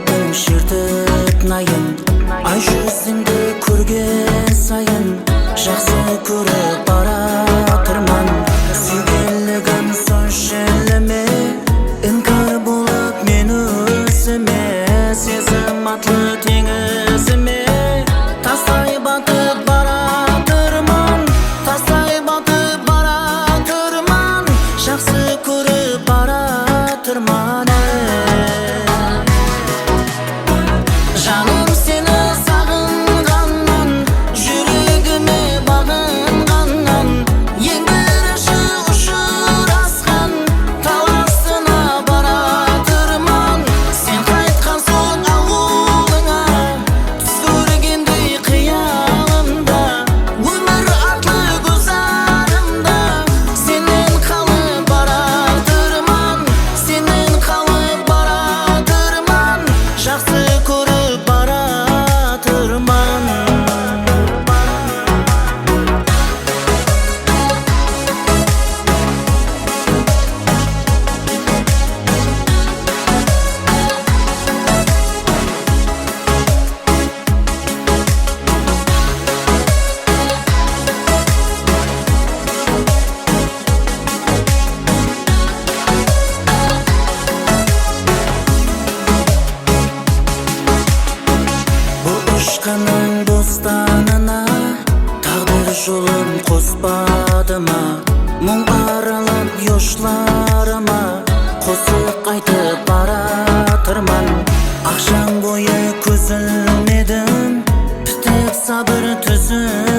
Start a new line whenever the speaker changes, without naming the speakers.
Hayatın şirtip nayın Ay yüzümde көрген сайын Жақсы көріп баратырман Сүйгенлігім сонша елеме Іңкәр болып мен өзіме Сезім атлы теңізіме Тастай батып баратырман Тастай батып баратырман Жақсы көріп баратырман Жаным сені сағынғаннан Жүрегіме бағынғаннан Ең бірінші ұшырасқан Таласына баратырман Сен қайтқан соң ауылыңа Түс көргендей қиялымда Өмір атлы гүлзарымда Сенен қалып баратырман Сенен қалып баратырман Жақсы көріп баратырман Бұл ұшқанның бостанына Тағдыр жолын қоспады ма Мұң аралап yoshlarыма Қосып қайтып баратырман Ақшаң бойы көз ілмедім Бітіп сабыр түзім